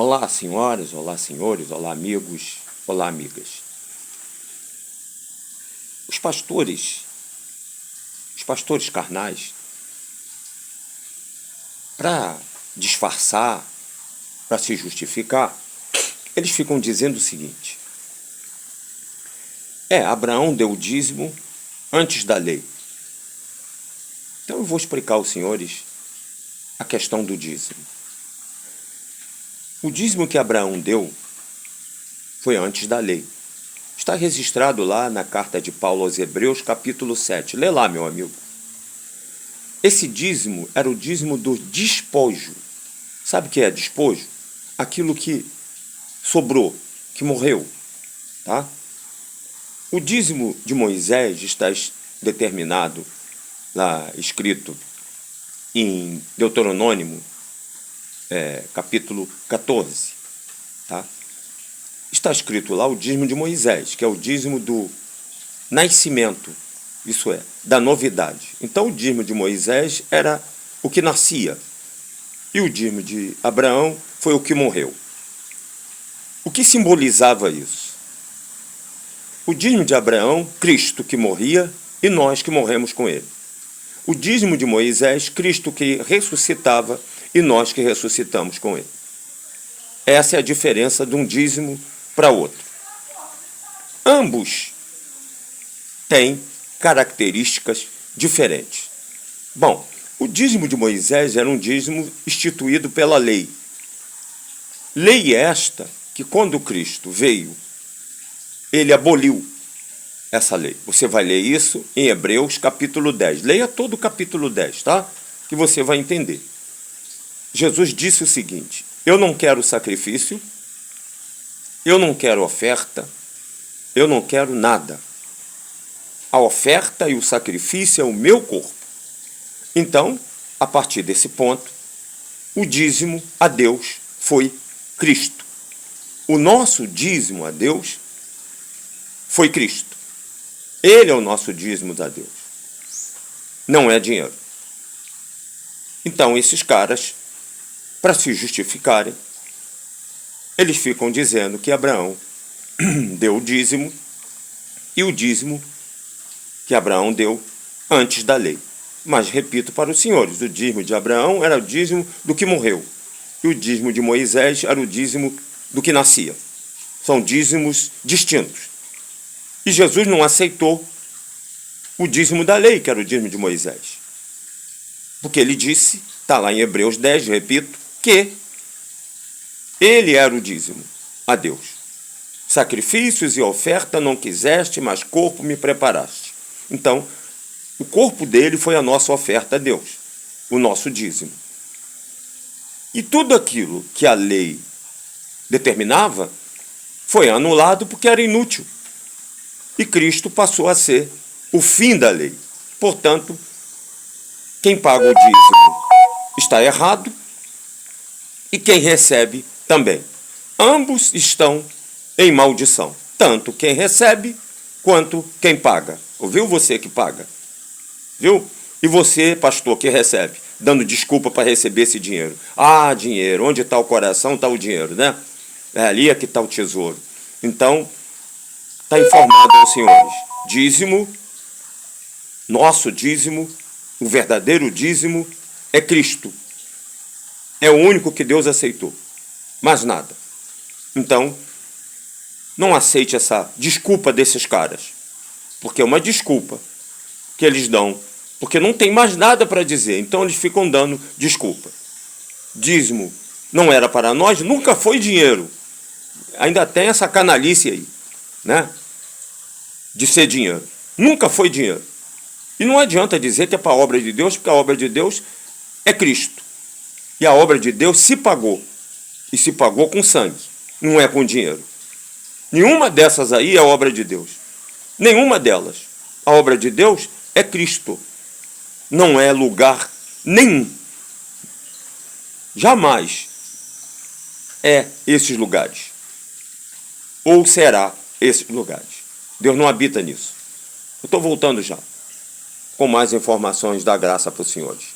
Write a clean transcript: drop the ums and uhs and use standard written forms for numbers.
Olá, senhoras, olá, senhores, olá, amigos, olá, amigas. Os pastores carnais, para disfarçar, para se justificar, eles ficam dizendo o seguinte: Abraão deu o dízimo antes da lei. Então eu vou explicar aos senhores a questão do dízimo. O dízimo que Abraão deu foi antes da lei. Está registrado lá na carta de Paulo aos Hebreus, capítulo 7. Lê lá, meu amigo. Esse dízimo era o dízimo do despojo. Sabe o que é despojo? Aquilo que sobrou, que morreu. Tá? O dízimo de Moisés está determinado, lá escrito em Deuteronômio, capítulo 14. Tá? Está escrito lá o dízimo de Moisés, que é o dízimo do nascimento, isso é, da novidade. Então o dízimo de Moisés era o que nascia, e o dízimo de Abraão foi o que morreu. O que simbolizava isso? O dízimo de Abraão, Cristo que morria e nós que morremos com ele. O dízimo de Moisés, Cristo que ressuscitava e nós que ressuscitamos com ele. Essa é a diferença de um dízimo para outro. Ambos têm características diferentes. Bom, o dízimo de Moisés era um dízimo instituído pela lei. Lei esta que, quando Cristo veio, ele aboliu essa lei. Você vai ler isso em Hebreus capítulo 10. Leia todo o capítulo 10, tá? Que você vai entender. Jesus disse o seguinte: eu não quero sacrifício, eu não quero oferta, eu não quero nada. A oferta e o sacrifício é o meu corpo. Então, a partir desse ponto, o dízimo a Deus foi Cristo. O nosso dízimo a Deus foi Cristo. Ele é o nosso dízimo a Deus. Não é dinheiro. Então, esses caras, para se justificarem, eles ficam dizendo que Abraão deu o dízimo, e o dízimo que Abraão deu antes da lei. Mas, repito para os senhores, o dízimo de Abraão era o dízimo do que morreu, e o dízimo de Moisés era o dízimo do que nascia. São dízimos distintos. E Jesus não aceitou o dízimo da lei, que era o dízimo de Moisés. Porque ele disse, está lá em Hebreus 10, repito, que ele era o dízimo a Deus. Sacrifícios e oferta não quiseste, mas corpo me preparaste. Então, o corpo dele foi a nossa oferta a Deus, o nosso dízimo. E tudo aquilo que a lei determinava foi anulado porque era inútil. E Cristo passou a ser o fim da lei. Portanto, quem paga o dízimo está errado e quem recebe também. Ambos estão em maldição, tanto quem recebe quanto quem paga. Ouviu? Você que paga. Viu? E você, pastor, que recebe, dando desculpa para receber esse dinheiro. Ah, dinheiro, onde está o coração, está o dinheiro, né? Ali é que está o tesouro. Então, está informado aos senhores. Dízimo, nosso dízimo, o verdadeiro dízimo é Cristo. É o único que Deus aceitou. Mais nada. Então, não aceite essa desculpa desses caras. Porque é uma desculpa que eles dão. Porque não tem mais nada para dizer. Então, eles ficam dando desculpa. Dízimo não era para nós, nunca foi dinheiro. Ainda tem essa canalice aí, né? De ser dinheiro. Nunca foi dinheiro. E não adianta dizer que é para a obra de Deus, porque a obra de Deus é Cristo. E a obra de Deus se pagou. E se pagou com sangue, não é com dinheiro. Nenhuma dessas aí é obra de Deus. Nenhuma delas. A obra de Deus é Cristo. Não é lugar nenhum. Jamais é esses lugares. Ou será esses lugares. Deus não habita nisso. Eu estou voltando já, com mais informações da graça para os senhores.